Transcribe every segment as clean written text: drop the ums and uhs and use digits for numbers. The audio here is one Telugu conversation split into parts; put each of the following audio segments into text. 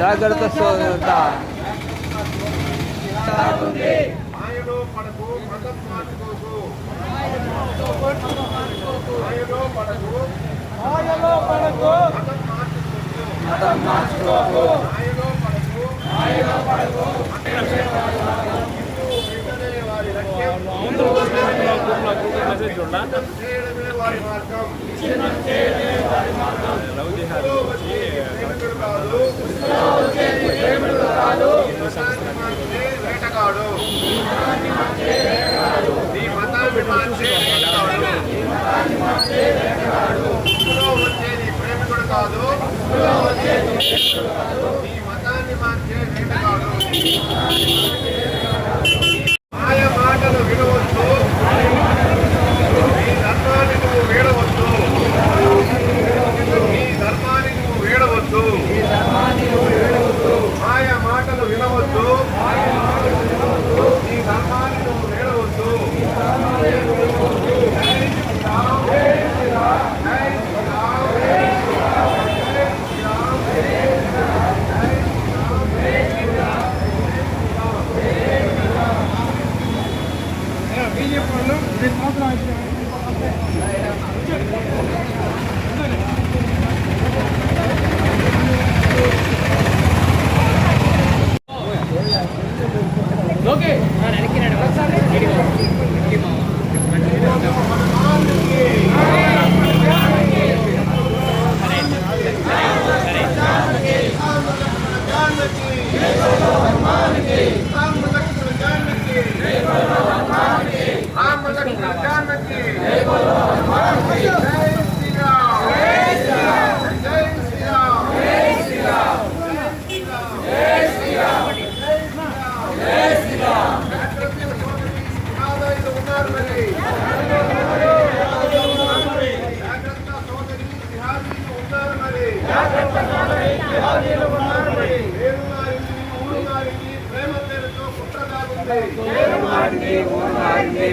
జాగ్రత్త సోదరుడా. మాయలో పడకు, మతం మార్చుకోకు. మతం మార్చుకోకు. వేటగాడు నీ మతాన్ని వచ్చేది ప్రేమికుడు కాదు, నీ మతాన్ని మార్చే వేటగాడు. మాయ మాటలు వినవద్దు, నీ ధర్మాన్ని నువ్వు వీడవద్దు, నీ ధర్మాన్ని నువ్వు వీడవద్దు. మాయ మాటలు వినవద్దు, నీ ధర్మాన్ని నువ్వు వీడవద్దు.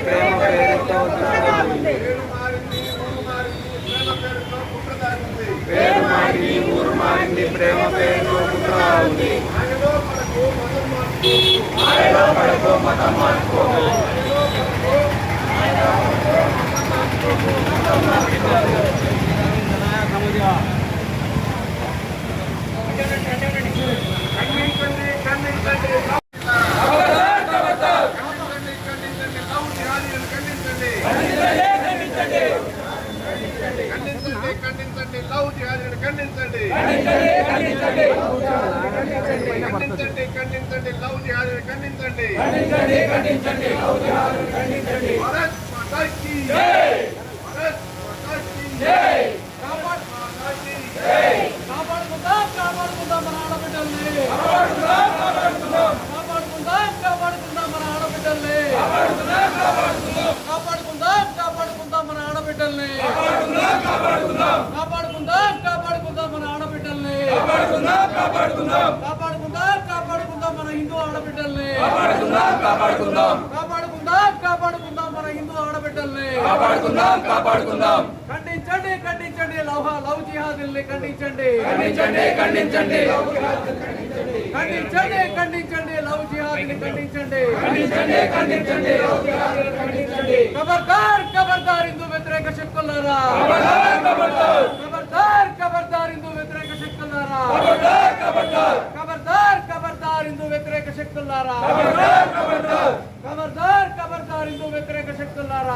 ప్రేమ పేరుతో ఊరు మారింది, ప్రేమ పేరుతో కుట్ర ఉంది. మాయలో పడకు, మతం మార్చుకోకు. ఖండించండి, లవ్ జిహాదీలను ఖండించండి. ఖండించండి, లవ్ జిహాదీలను ఖండించండి. భారత్ మాతా కీ జై, భారత్ మాతా కీ జై, భారత్ మాతా కీ జై. కాపాడుకుందాం మన ఆడబిడ్డల్ని, కాపాడుకుందాం మన ఆడబిడ్డల్ని, కాపాడుకుందాం మన ఆడబిడ్డల్ని, కాపాడుకుందాం మన ఆడబిడ్డల్ని, కాపాడుకుందాం మన హిందూ ఆడబిడ్డల్ని, కాపాడుకుందాం మన హిందూ ఆడబిడ్డల్ని, ఖండించండి లవ్ జిహాదీల్ని ఖండించండి, లవ్ జిహాదీని ఖండించండి. ఖబర్దార్ హిందూ వ్యతిరేక శక్తులారా, ఖబర్దార్ హిందూ వ్యతిరేక శక్తులారా, ఖబర్దార్ హిందూ వ్యతిరేక శక్తులారా, ఖబర్దార్ హిందూ వ్యతిరేక శక్తులారా.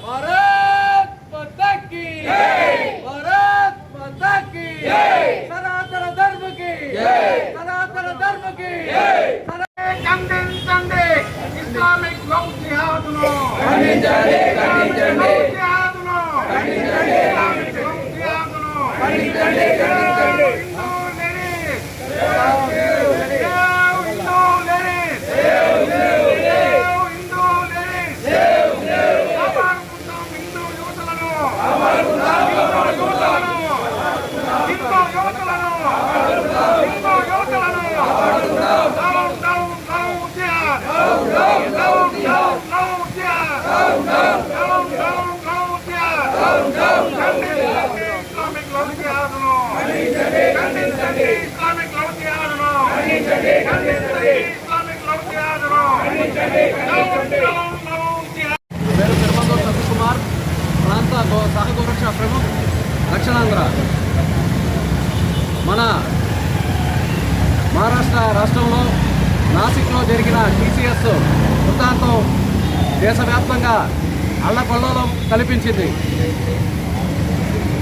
భారత్ మాతా కీ జై, భారత్ మాతా కీ జై, సనాతన ధర్మ కీ జై, సనాతన ధర్మ కీ జై. ఖండించండి ఇస్లామిక్ లవ్ జిహాదును, ఖండించండి Down. సహగోరక్ష ప్రముఖ్ దక్షిణాంధ్ర మన మహారాష్ట్ర రాష్ట్రంలో నాసిక్లో జరిగిన టీసీఎస్ వృత్తాంతం దేశవ్యాప్తంగా అల్లకల్లోలం కల్పించింది.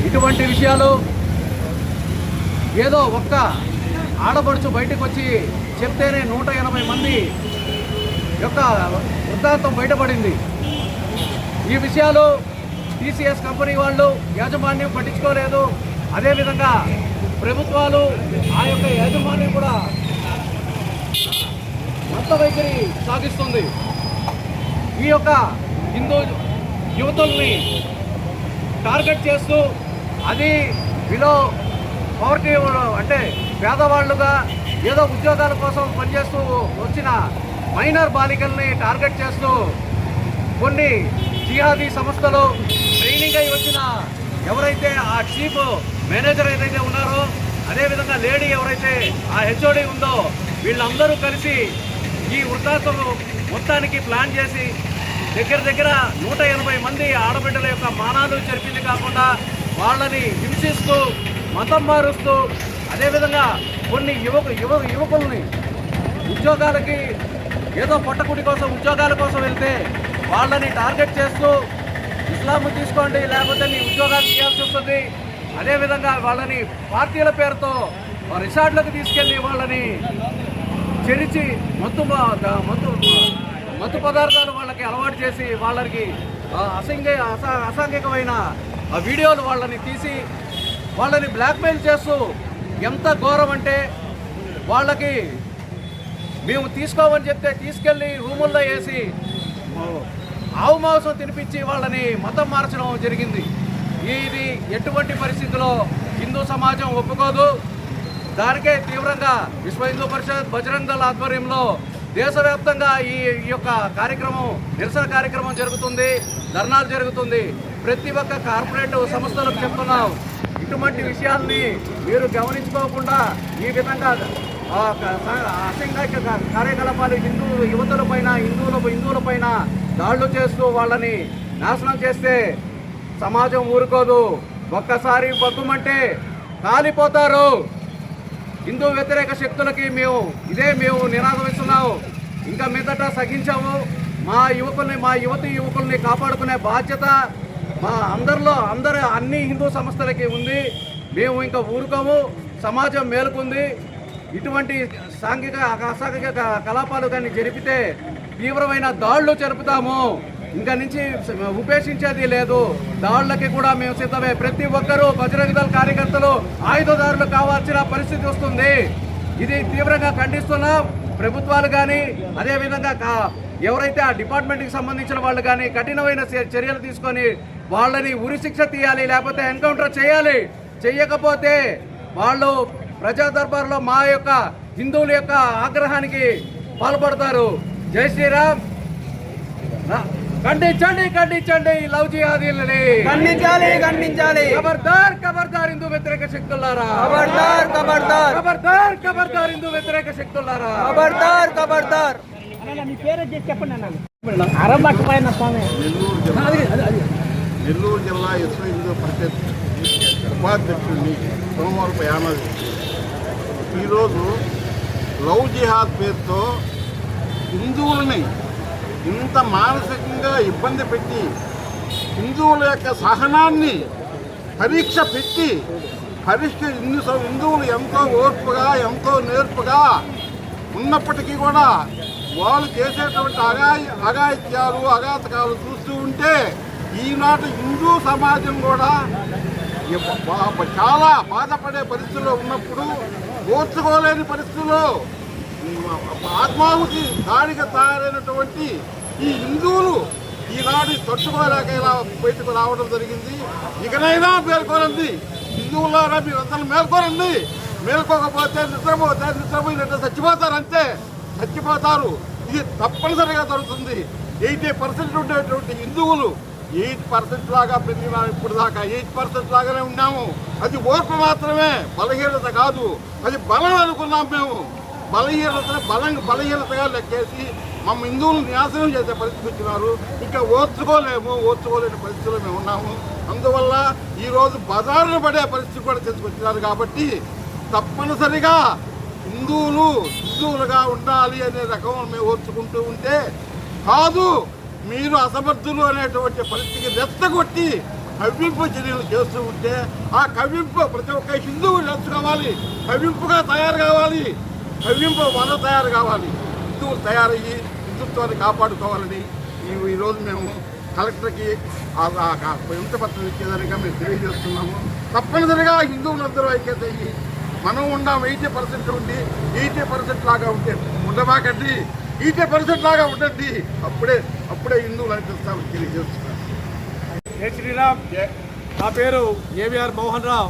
ఇటువంటి విషయాలు ఏదో ఒక్క ఆడపడుచు బయటకు వచ్చి చెప్తేనే 180 మంది యొక్క వృత్తాంతం బయటపడింది. ఈ విషయాలు టీసీఎస్ కంపెనీ వాళ్ళు యాజమాన్యం పట్టించుకోలేదు. అదేవిధంగా ప్రభుత్వాలు ఆ యొక్క యాజమాన్యం కూడా మత వైఖరి సాగిస్తుంది. ఈ యొక్క హిందూ యువతుల్ని టార్గెట్ చేస్తూ అది బిలో పవర్టీ అంటే పేదవాళ్ళుగా ఏదో ఉద్యోగాల కోసం పనిచేస్తూ వచ్చిన మైనర్ బాలికల్ని టార్గెట్ చేస్తూ కొన్ని జిహాదీ సంస్థలు ట్రైనింగ్ అయి వచ్చిన ఎవరైతే ఆ చీఫ్ మేనేజర్ ఏదైతే ఉన్నారో, అదేవిధంగా లేడీ ఎవరైతే ఆ హెచ్ఓడి ఉందో, వీళ్ళందరూ కలిసి ఈ వృత్తాంతం మొత్తానికి ప్లాన్ చేసి దగ్గర 180 మంది ఆడబిడ్డల యొక్క మానాలు చెరిపింది కాకుండా వాళ్ళని హింసిస్తూ మతం మారుస్తూ, అదేవిధంగా కొన్ని యువకుల్ని ఉద్యోగాలకి ఏదో పొట్టకుడి కోసం ఉద్యోగాల కోసం వెళ్తే వాళ్ళని టార్గెట్ చేస్తూ ఇస్లాం తీసుకోండి లేకపోతే మీ ఉద్యోగాలు చేయాల్సి వస్తుంది. అదేవిధంగా వాళ్ళని పార్టీల పేరుతో రిసార్ట్లకు తీసుకెళ్ళి వాళ్ళని చెరిచి మత్తు పదార్థాలు వాళ్ళకి అలవాటు చేసి వాళ్ళకి అసాంఘికమైన వీడియోలు వాళ్ళని తీసి వాళ్ళని బ్లాక్మెయిల్ చేస్తూ ఎంత ఘోరం అంటే వాళ్ళకి మేము తీసుకోమని చెప్తే తీసుకెళ్ళి రూముల్లో వేసి ఆవు మాంసం తినిపించి వాళ్ళని మతం మార్చడం జరిగింది. ఇది ఎటువంటి పరిస్థితుల్లో హిందూ సమాజం ఒప్పుకోదు. దానికే తీవ్రంగా విశ్వ హిందూ పరిషత్ బజరంగ దళ ఆధ్వర్యంలో దేశవ్యాప్తంగా ఈ యొక్క కార్యక్రమం నిరసన కార్యక్రమం జరుగుతుంది, ధర్నాలు జరుగుతుంది. ప్రతి ఒక్క కార్పొరేట్ సంస్థలకు చెప్తున్నాం, ఇటువంటి విషయాల్ని మీరు గమనించుకోకుండా ఈ విధంగా అసంఘిక కార్యకలాపాలు హిందూ యువతులపైన హిందువులపైన దాడులు చేస్తూ వాళ్ళని నాశనం చేస్తే సమాజం ఊరుకోదు. ఒక్కసారి బతుమంటే కాలిపోతారు. హిందూ వ్యతిరేక శక్తులకి మేము నినాదం ఇస్తున్నాము. ఇంకా మీదట సహించాము. మా యువకుల్ని కాపాడుకునే బాధ్యత మా అన్ని హిందూ సంస్థలకి ఉంది. మేము ఇంకా ఊరుకోము. సమాజం మేలుకుంది. ఇటువంటి అసాంఘిక కలాపాలు కానీ జరిపితే తీవ్రమైన దాడులు జరుపుతాము. ఇంకా నుంచి ఉపేక్షించేది లేదు. దాడులకి కూడా మేము సిద్ధమే. ప్రతి ఒక్కరూ బజరంగ దళ కార్యకర్తలు ఆయుధదారులు కావాల్సిన పరిస్థితి వస్తుంది. ఇది తీవ్రంగా ఖండిస్తున్నాం. ప్రభుత్వాలు కానీ అదేవిధంగా ఎవరైతే ఆ డిపార్ట్మెంట్కి సంబంధించిన వాళ్ళు కానీ కఠినమైన చర్యలు తీసుకొని వాళ్ళని ఉరిశిక్ష తీయాలి, లేకపోతే ఎన్కౌంటర్ చేయాలి. చెయ్యకపోతే వాళ్ళు ప్రజా దర్బార్లో మా యొక్క హిందువుల యొక్క ఆగ్రహానికి పాల్పడతారు. జై శ్రీరామ్. ఖండించండి లవ్ జిహాదీలని ఖండించాలి. ఖబర్దార్ హిందూ వ్యతిరేక శక్తులారా. ఖబర్దార్ హిందూ వ్యతిరేక శక్తులారా. ఖబర్దార్. నెల్లూరు జిల్లా విశ్వ హిందూ పరిషత్ ఉపాధ్యక్షుడిని సోమవారపు యానది. ఈరోజు లవ్ జిహాద్ పేరుతో హిందువులని ఇంత మానసికంగా ఇబ్బంది పెట్టి హిందువుల యొక్క సహనాన్ని పరీక్ష పెట్టి హిందువులు ఎంతో ఓర్పుగా ఎంతో నేర్పుగా ఉన్నప్పటికీ కూడా వాళ్ళు చేసేటువంటి అఘాయిత్యాలు అఘాతకాలు చూస్తూ ఉంటే ఈనాటి హిందూ సమాజం కూడా చాలా బాధపడే పరిస్థితుల్లో ఉన్నప్పుడు ఓర్చుకోలేని పరిస్థితుల్లో ఆత్మాహుతి దాడిగా తయారైనటువంటి ఈ హిందువులు ఈనాడు తట్టుకోలేక ఇలా బయటకు రావడం జరిగింది. ఇకనైనా మేల్కోరండి హిందువులారా, మీరందరూ మేల్కోరండి. మేల్కోకపోతే నిద్రపోయినట్టు చచ్చిపోతారంటే చచ్చిపోతారు. ఇది తప్పనిసరిగా జరుగుతుంది. 80% ఉండేటువంటి హిందువులు 8% లాగా పెరిగిన ఇప్పుడు దాకా 8% లాగానే ఉన్నాము. అది ఓర్పు మాత్రమే, బలహీనత కాదు. అది బలం అనుకున్నాం మేము. బలహీనతగా లెక్కేసి మా హిందువులు నాశనం చేసే పరిస్థితి వచ్చినారు. ఇంకా ఓర్చుకోలేని పరిస్థితుల్లో మేము ఉన్నాము. అందువల్ల ఈరోజు బజారును పడే పరిస్థితి కూడా తీసుకొచ్చినారు. కాబట్టి తప్పనిసరిగా హిందువులుగా ఉండాలి అనే రకం మేము ఓర్చుకుంటూ ఉంటే కాదు, మీరు అసమర్థులు అనేటువంటి పరిస్థితికి రెచ్చగొట్టి కవ్వింపు చర్యలు చేస్తూ ఉంటే ఆ కవ్వింపు ప్రతి ఒక్క హిందువు నేర్చుకోవాలి, కవ్వింపుగా తయారు కావాలి, కవ్వింపు మనం తయారు కావాలి. హిందువులు తయారయ్యి హిందుత్వాన్ని కాపాడుకోవాలని ఈరోజు మేము కలెక్టర్కి వినతి పత్రం ఇచ్చేదానిగా మేము తెలియజేస్తున్నాము. తప్పనిసరిగా హిందువులందరూ ఐక్యత అయ్యి మనం ఉన్నాం 80% ఉండి 80% లాగా ఉంటే ఉండబాకండి, 80% లాగా ఉండండి. అప్పుడే హిందువులు అనిపిస్తామని తెలియజేస్తున్నాం. జై శ్రీరామ్. నా పేరు ఏవిఆర్ మోహన్ రావు,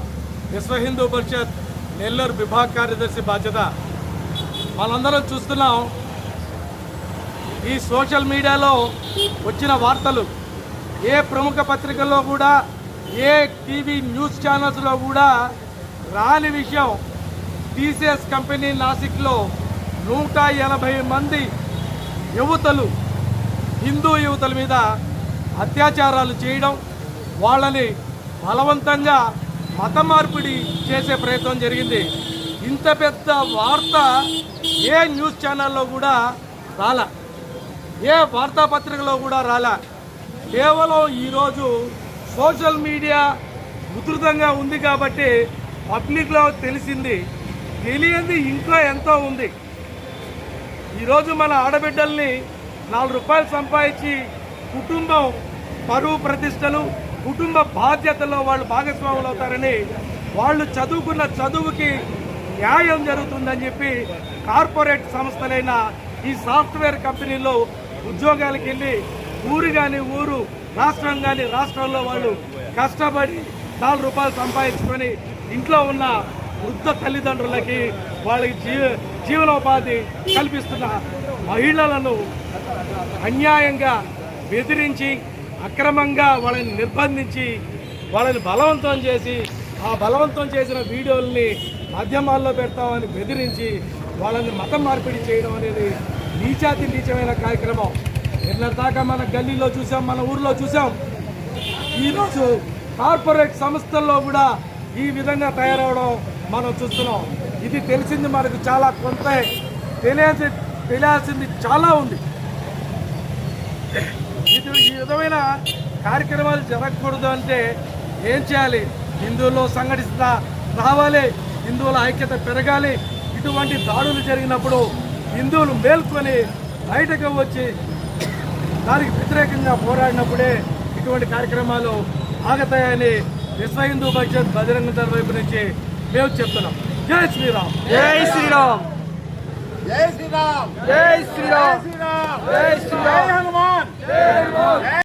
విశ్వ హిందూ పరిషత్ నెల్లూరు విభాగ కార్యదర్శి బాధ్యత. మనందరం చూస్తున్నాం ఈ సోషల్ మీడియాలో వచ్చిన వార్తలు, ఏ ప్రముఖ పత్రికల్లో కూడా, ఏ టీవీ న్యూస్ ఛానల్స్లో కూడా రాని విషయం. టీసీఎస్ కంపెనీ నాసిక్లో 180 మంది యువతలు, హిందూ యువతల మీద అత్యాచారాలు చేయడం, వాళ్ళని బలవంతంగా మత మార్పిడి చేసే ప్రయత్నం జరిగింది. ఇంత పెద్ద వార్త ఏ న్యూస్ ఛానల్లో కూడా రాలా, ఏ వార్తాపత్రికలో కూడా రాలా. కేవలం ఈరోజు సోషల్ మీడియా ఉధృతంగా ఉంది కాబట్టి పబ్లిక్లో తెలిసింది. తెలియంది ఇంట్లో ఎంతో ఉంది. ఈరోజు మన ఆడబిడ్డల్ని 4 రూపాయలు సంపాదించి కుటుంబం పరువు ప్రతిష్టలు, కుటుంబ బాధ్యతల్లో వాళ్ళు భాగస్వాములు అవుతారని, వాళ్ళు చదువుకున్న చదువుకి న్యాయం జరుగుతుందని చెప్పి కార్పొరేట్ సంస్థలైన ఈ సాఫ్ట్వేర్ కంపెనీల్లో ఉద్యోగాలకు వెళ్ళి ఊరు కానీ ఊరు, రాష్ట్రం కానీ రాష్ట్రంలో వాళ్ళు కష్టపడి 4 రూపాయలు సంపాదించుకొని ఇంట్లో ఉన్న వృద్ధ తల్లిదండ్రులకి వాళ్ళకి జీవనోపాధి కల్పిస్తున్న మహిళలను అన్యాయంగా బెదిరించి, అక్రమంగా వాళ్ళని నిర్బంధించి, వాళ్ళని బలవంతం చేసి, ఆ బలవంతం చేసిన వీడియోల్ని మాధ్యమాల్లో పెడతామని బెదిరించి వాళ్ళని మతం మార్పిడి చేయడం అనేది నీచాతి నీచమైన కార్యక్రమం. నిన్నటిదాకా మన గల్లీలో చూసాం, మన ఊర్లో చూసాం. ఈరోజు కార్పొరేట్ సంస్థల్లో కూడా ఈ విధంగా తయారవడం మనం చూస్తున్నాం. ఇది తెలిసింది మనకు చాలా కొంత, తెలియాల్సింది చాలా ఉంది. ఈ విధమైన కార్యక్రమాలు జరగకూడదు అంటే ఏం చేయాలి? హిందువుల్లో సంఘటిత రావాలి, హిందువుల ఐక్యత పెరగాలి. ఇటువంటి దాడులు జరిగినప్పుడు హిందువులు మేల్కొని బయటకు వచ్చి దానికి వ్యతిరేకంగా పోరాడినప్పుడే ఇటువంటి కార్యక్రమాలు ఆగతాయని విశ్వ హిందూ పరిషత్ బజరంగ దళ వైపు నుంచి మేము చెప్తున్నాం. జై శ్రీరామ్. జై శ్రీరామ్. జై శ్రీరామ్. జై శ్రీరామ్. జై శ్రీరామ్. జై హనుమాన్.